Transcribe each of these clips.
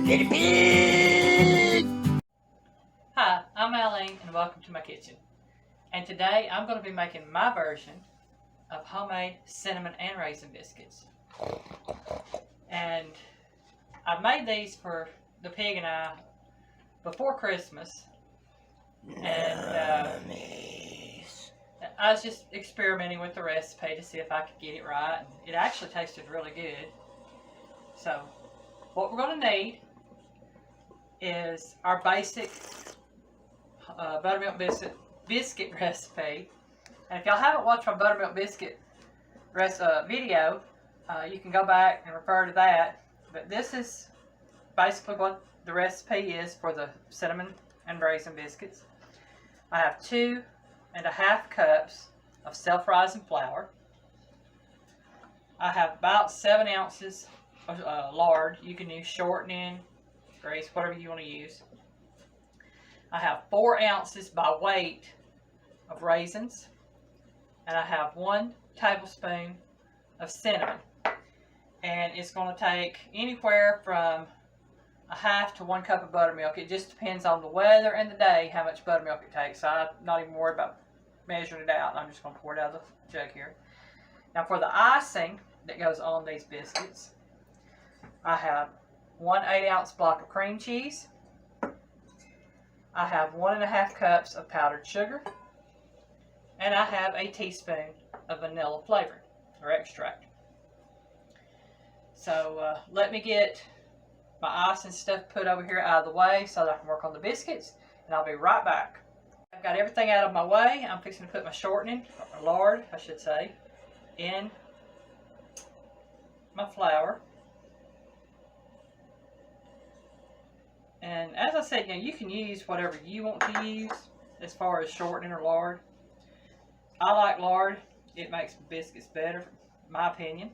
Guinea pig! Hi, I'm Eileen and welcome to my kitchen. And today I'm going to be making my version of homemade cinnamon and raisin biscuits. And I made these for the pig and I before Christmas. And I was just experimenting with the recipe to see if I could get it right. And it actually tasted really good. So what we're going to need is our basic buttermilk biscuit recipe. And if y'all haven't watched my buttermilk biscuit video, you can go back and refer to that. But this is basically what the recipe is for the cinnamon and raisin biscuits. I have 2.5 cups of self-rising flour. I have about 7 ounces of lard. You can use shortening, grease, whatever you want to use. I have 4 ounces by weight of raisins, and I have 1 tablespoon of cinnamon. And it's going to take anywhere from 1/2 to 1 cup of buttermilk. It just depends on the weather and the day how much buttermilk it takes. So I'm not even worried about measuring it out. I'm just going to pour it out of the jug here. Now for the icing that goes on these biscuits, I have 1 8-ounce block of cream cheese. I have 1.5 cups of powdered sugar. And I have a teaspoon of vanilla flavor or extract. So let me get my ice and stuff put over here out of the way so that I can work on the biscuits, and I'll be right back. I've got everything out of my way. I'm fixing to put my shortening, or lard I should say, in my flour. And as I said, you can use whatever you want to use as far as shortening or lard. I like lard. It makes biscuits better, in my opinion.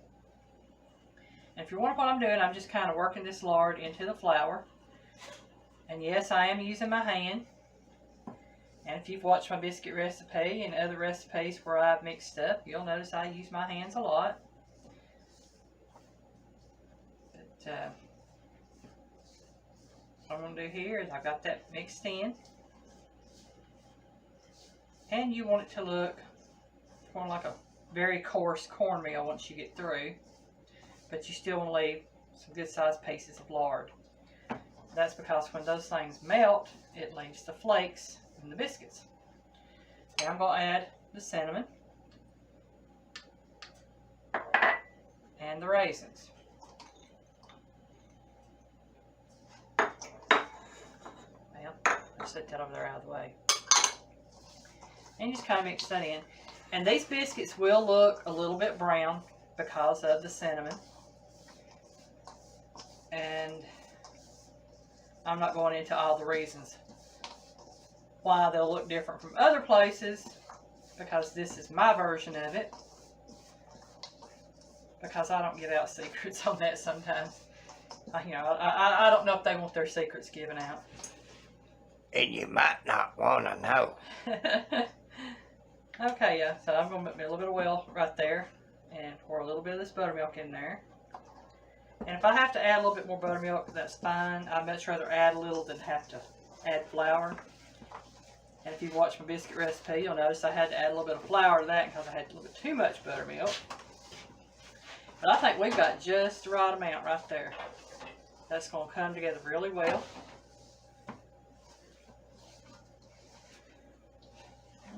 And if you're wondering what I'm doing, I'm just kind of working this lard into the flour. And yes, I am using my hand. And if you've watched my biscuit recipe and other recipes where I've mixed stuff, you'll notice I use my hands a lot. But what I'm going to do here is I've got that mixed in. And you want it to look more like a very coarse cornmeal once you get through. But you still want to leave some good sized pieces of lard. That's because when those things melt, it leaves the flakes in the biscuits. Now I'm going to add the cinnamon and the raisins. Now, I'll set that over there out of the way. And you just kind of mix that in. And these biscuits will look a little bit brown because of the cinnamon. And I'm not going into all the reasons why they'll look different from other places, because this is my version of it. Because I don't give out secrets on that sometimes. I don't know if they want their secrets given out. And you might not want to know. Okay, yeah, so I'm going to put me a little bit of oil right there and pour a little bit of this buttermilk in there. And if I have to add a little bit more buttermilk, that's fine. I'd much rather add a little than have to add flour. And if you've watched my biscuit recipe, you'll notice I had to add a little bit of flour to that because I had a little bit too much buttermilk. But I think we've got just the right amount right there. That's going to come together really well.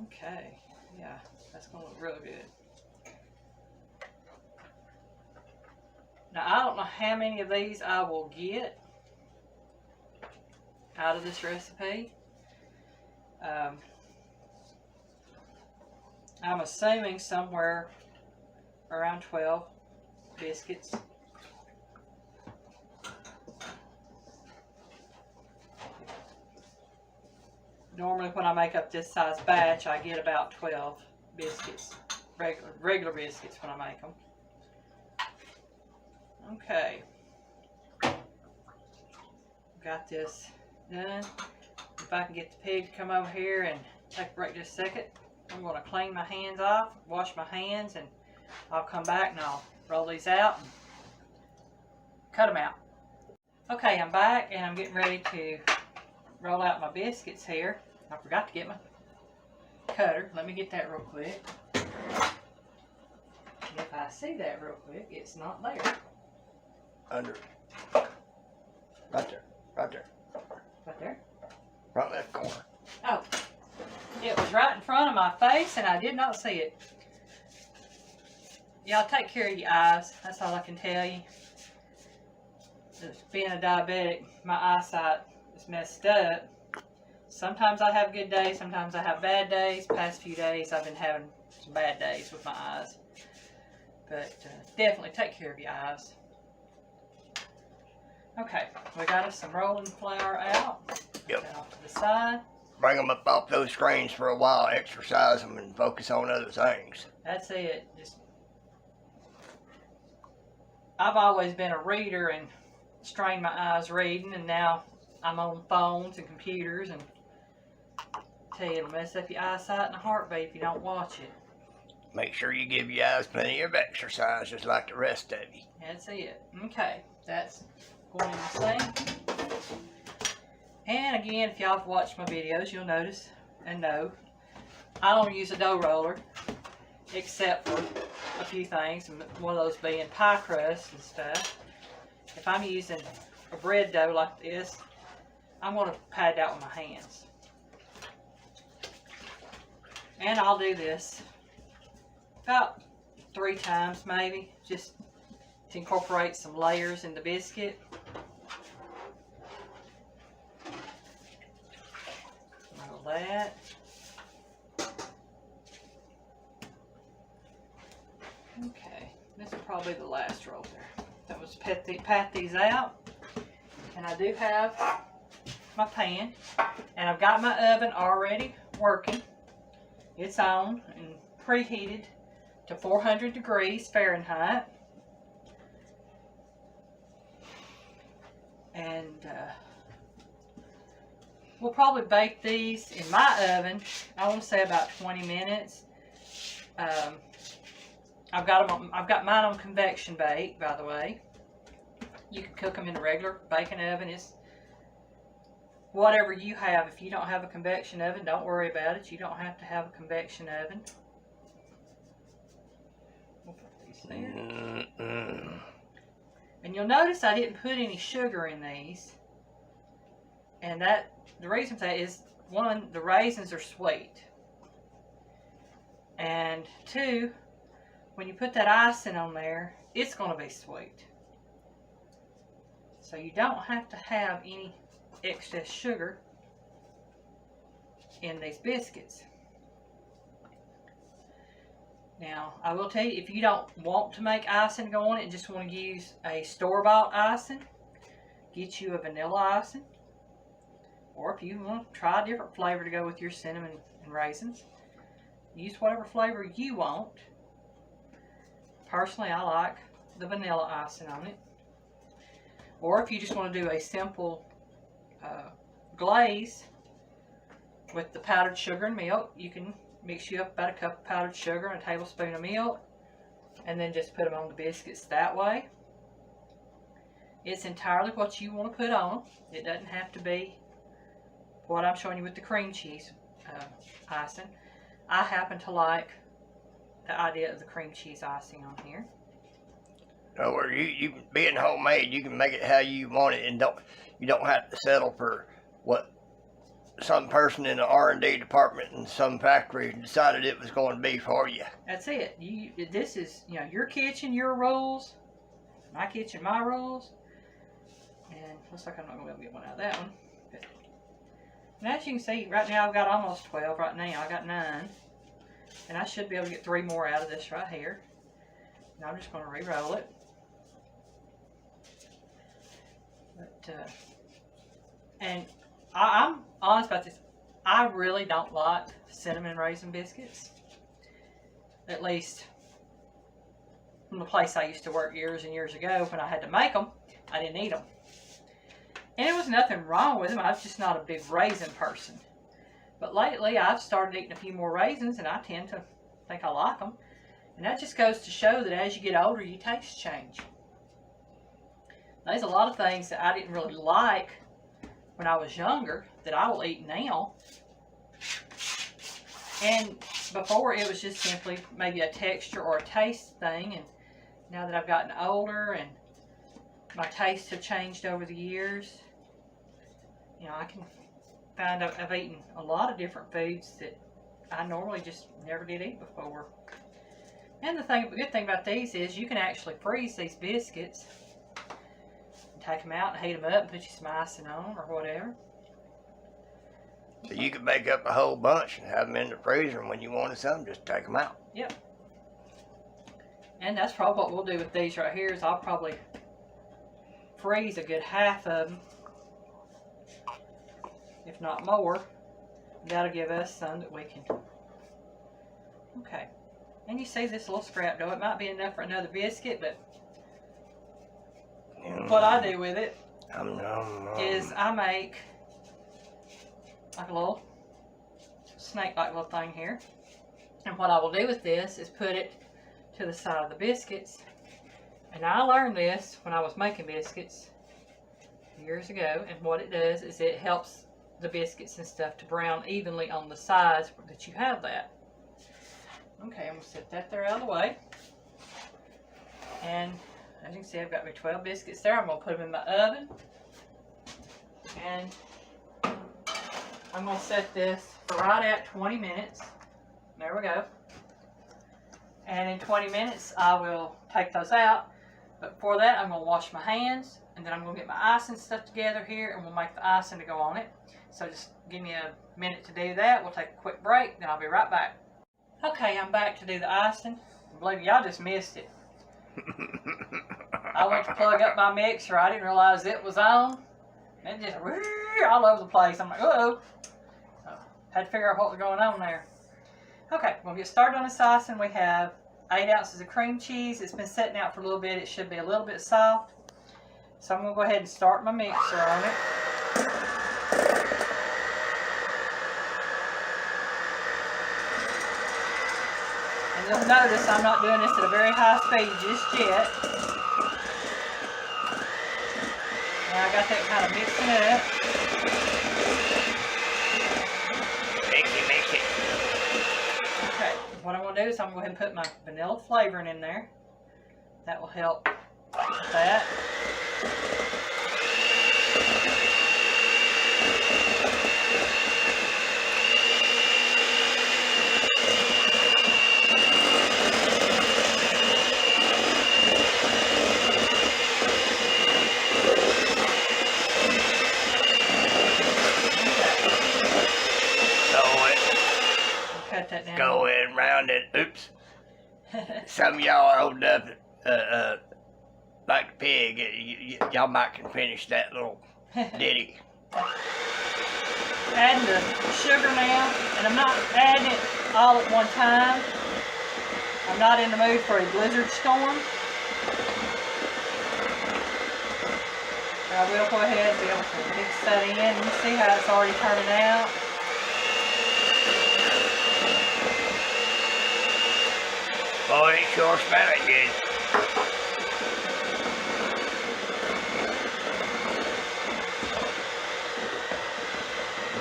Okay, yeah, that's going to look really good. Now, I don't know how many of these I will get out of this recipe. I'm assuming somewhere around 12 biscuits. Normally when I make up this size batch, I get about 12 biscuits, regular biscuits when I make them. Okay, got this done. If I can get the pig to come over here and take a break just a second, I'm going to clean my hands off, wash my hands, and I'll come back and I'll roll these out and cut them out. Okay, I'm back and I'm getting ready to roll out my biscuits here. I forgot to get my cutter. Let me get that real quick. If I see that real quick, it's not there. Under. Right there. Right there. Right there? Right left corner. Oh. It was right in front of my face and I did not see it. Y'all take care of your eyes. That's all I can tell you. Just being a diabetic, my eyesight is messed up. Sometimes I have good days, sometimes I have bad days. Past few days I've been having some bad days with my eyes. But definitely take care of your eyes. Okay, we got us some rolling flour out. Yep. Put that off to the side. Bring them up off those screens for a while, exercise them, and focus on other things. That's it. Just I've always been a reader and strained my eyes reading, and now I'm on phones and computers, and I tell you, it'll mess up your eyesight in a heartbeat if you don't watch it. Make sure you give your eyes plenty of exercise, just like the rest of you. That's it. Okay, that's going in the sink. And again, if y'all have watched my videos, you'll notice and know I don't use a dough roller except for a few things, and one of those being pie crust and stuff. If I'm using a bread dough like this, I'm going to pat it out with my hands. And I'll do this about 3 times maybe, just to incorporate some layers in the biscuit. Roll that. Okay, this is probably the last roll there. That was pat these out. And I do have my pan, and I've got my oven already working. It's on and preheated to 400 degrees Fahrenheit. And we'll probably bake these in my oven, I want to say about 20 minutes. I've got mine on convection bake, by the way. You can cook them in a regular baking oven. It's whatever you have. If you don't have a convection oven, don't worry about it. You don't have to have a convection oven. We'll put these there. And you'll notice I didn't put any sugar in these. And the reason for that is, 1, the raisins are sweet. And 2, when you put that icing on there, it's going to be sweet. So you don't have to have any excess sugar in these biscuits. Now, I will tell you, if you don't want to make icing go on it and just want to use a store-bought icing, get you a vanilla icing. Or if you want to try a different flavor to go with your cinnamon and raisins, use whatever flavor you want. Personally, I like the vanilla icing on it. Or if you just want to do a simple glaze with the powdered sugar and milk, you can mix you up about a cup of powdered sugar and a tablespoon of milk, and then just put them on the biscuits that way. It's entirely what you want to put on. It doesn't have to be what I'm showing you with the cream cheese icing. I happen to like the idea of the cream cheese icing on here. Or you being homemade, you can make it how you want it, and you don't have to settle for what some person in the R&D department in some factory decided it was going to be for you. That's it. This is, your kitchen, your rules. My kitchen, my rules. And looks like I'm not going to be able to get one out of that one. But, and as you can see, right now I've got almost 12 right now. I got 9. And I should be able to get 3 more out of this right here. And I'm just going to re-roll it. But, and I'm honest about this. I really don't like cinnamon raisin biscuits. At least from the place I used to work years and years ago, when I had to make them, I didn't eat them. And there was nothing wrong with them. I was just not a big raisin person. But lately, I've started eating a few more raisins, and I tend to think I like them. And that just goes to show that as you get older, your tastes change. There's a lot of things that I didn't really like when I was younger that I will eat now. And before it was just simply maybe a texture or a taste thing. And now that I've gotten older and my tastes have changed over the years, you know, I can find I've eaten a lot of different foods that I normally just never did eat before. And the good thing about these is you can actually freeze these biscuits. Take them out and heat them up and put you some icing on them or whatever. So you could make up a whole bunch and have them in the freezer, and when you wanted some, just take them out. Yep. And that's probably what we'll do with these right here is I'll probably freeze a good half of them, if not more. That'll give us some that we can. Okay. And you see this little scrap dough. It might be enough for another biscuit, but what I do with it is I make like a little snake-like little thing here. And what I will do with this is put it to the side of the biscuits. And I learned this when I was making biscuits years ago. And what it does is it helps the biscuits and stuff to brown evenly on the sides that you have that. Okay, I'm going to set that there out of the way. And as you can see, I've got my 12 biscuits there. I'm going to put them in my oven. And I'm going to set this for right at 20 minutes. There we go. And in 20 minutes, I will take those out. But before that, I'm going to wash my hands. And then I'm going to get my icing stuff together here. And we'll make the icing to go on it. So just give me a minute to do that. We'll take a quick break. Then I'll be right back. Okay, I'm back to do the icing. I believe y'all just missed it. I went to plug up my mixer. I didn't realize it was on. It just all over the place. I'm like, uh-oh. So, had to figure out what was going on there. Okay, we'll get started on this icing. We have 8 ounces of cream cheese. It's been sitting out for a little bit. It should be a little bit soft. So I'm going to go ahead and start my mixer on it. And you'll notice I'm not doing this at a very high speed just yet. Now I got that kind of mixing up. Mix it. Okay, what I'm going to do is I'm going to go ahead and put my vanilla flavoring in there. That will help with that. Go in round it. Oops. Some of y'all are old enough, like the pig. Y'all might can finish that little ditty. Adding the sugar now, and I'm not adding it all at one time. I'm not in the mood for a blizzard storm. I will go ahead and be able to mix that in. You see how it's already turning out. Boy, it sure smells good.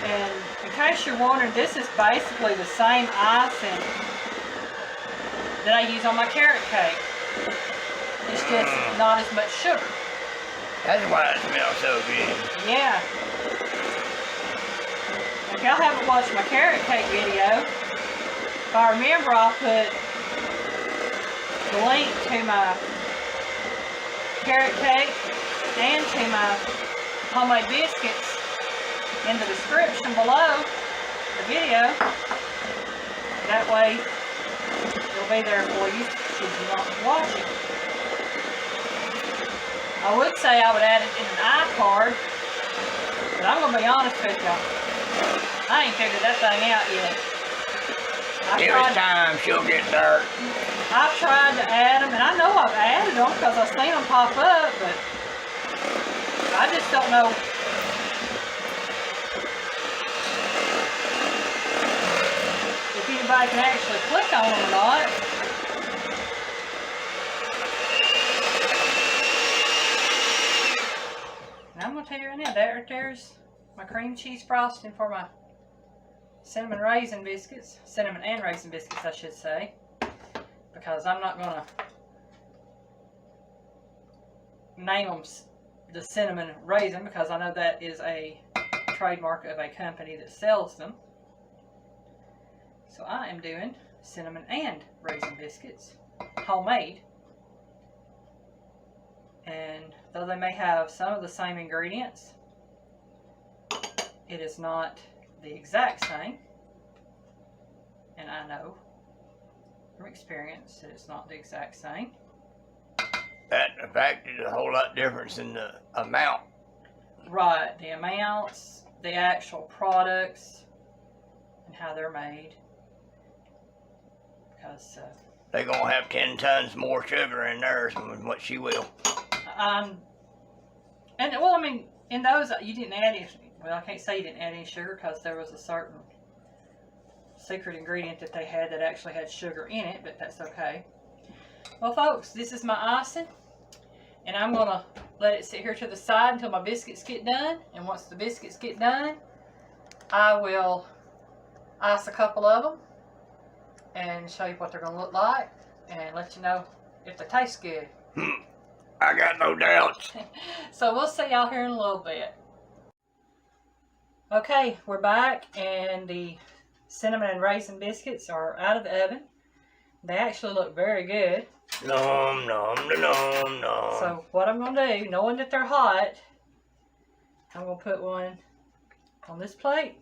And in case you're wondering, this is basically the same icing that I use on my carrot cake. It's just not as much sugar. That's why it smells so good. Yeah. If y'all haven't watched my carrot cake video, if I remember, I'll put the link to my carrot cake and to my homemade biscuits in the description below the video. That way it'll be there for you should you want to watch it. I would say I would add it in an iCard, but I'm going to be honest with y'all. I ain't figured that thing out yet. Give it time, she'll get dark. I've tried to add them, and I know I've added them because I've seen them pop up, but I just don't know if anybody can actually click on them or not. Yeah, that right there's my cream cheese frosting for my cinnamon raisin biscuits. Cinnamon and raisin biscuits, I should say. Because I'm not going to name them the cinnamon raisin because I know that is a trademark of a company that sells them. So I am doing cinnamon and raisin biscuits, homemade. And though they may have some of the same ingredients, it is not the exact same. And I know from experience that it's not the exact same. That, in fact, is a whole lot difference in the amount. Right, the amounts, the actual products, and how they're made. Because They're going to have 10 tons more sugar in theirs than what she will. and well, I mean, in those you didn't add any. Well, I can't say you didn't add any sugar because there was a certain secret ingredient that they had that actually had sugar in it, but that's okay. Well, folks, this is my icing, and I'm gonna let it sit here to the side until my biscuits get done. And once the biscuits get done, I will ice a couple of them and show you what they're gonna look like, and let you know if they taste good. I got no doubts. So we'll see y'all here in a little bit. Okay, we're back, and the cinnamon and raisin biscuits are out of the oven. They actually look very good. Nom, nom, nom, nom. So what I'm going to do, knowing that they're hot, I'm going to put one on this plate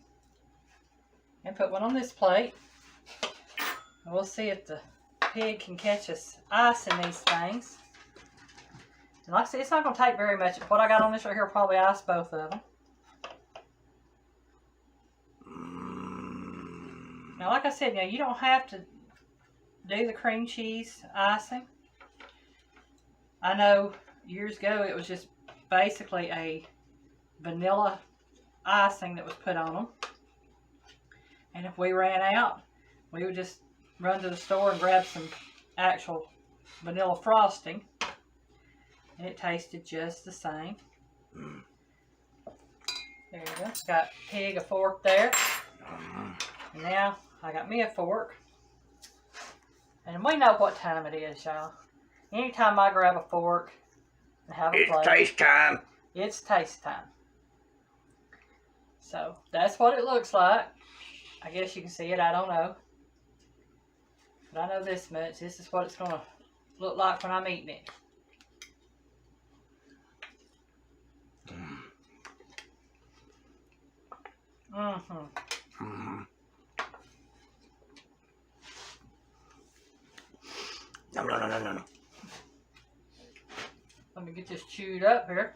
and put one on this plate. And we'll see if the pig can catch us icing these things. And like I said, it's not going to take very much. What I got on this right here will probably ice both of them. Now, like I said, you don't have to do the cream cheese icing. I know years ago it was just basically a vanilla icing that was put on them. And if we ran out, we would just run to the store and grab some actual vanilla frosting. And it tasted just the same. There you go. Got Pig a fork there. And now I got me a fork. And we know what time it is, y'all. Anytime I grab a fork and have a plate, it's taste time. It's taste time. So that's what it looks like. I guess you can see it, I don't know. But I know this much. This is what it's going to look like when I'm eating it. No. Let me get this chewed up here.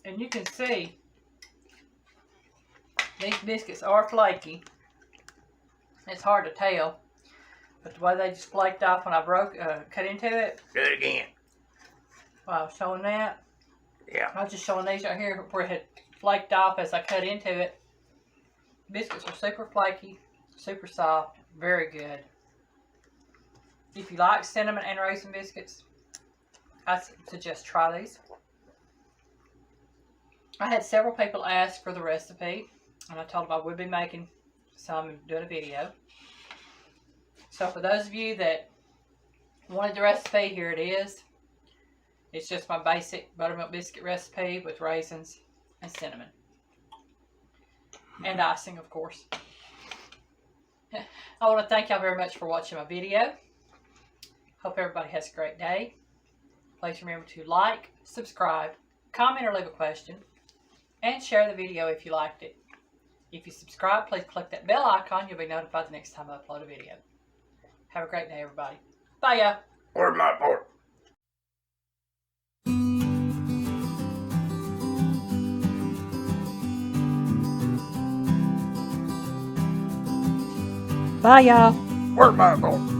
And you can see these biscuits are flaky. It's hard to tell, but the way they just flaked off when I cut into it. Do it again. Wow, showing that. Yeah. I was just showing these right here where it had flaked off as I cut into it. Biscuits are super flaky, super soft, very good. If you like cinnamon and raisin biscuits, I suggest try these. I had several people ask for the recipe, and I told them I would be making some and doing a video. So for those of you that wanted the recipe, here it is. It's just my basic buttermilk biscuit recipe with raisins and cinnamon. And icing, of course. I want to thank y'all very much for watching my video. Hope everybody has a great day. Please remember to like, subscribe, comment or leave a question, and share the video if you liked it. If you subscribe, please click that bell icon. You'll be notified the next time I upload a video. Have a great day, everybody. Bye, y'all. Where's my fork? Bye, y'all. Where's my fork?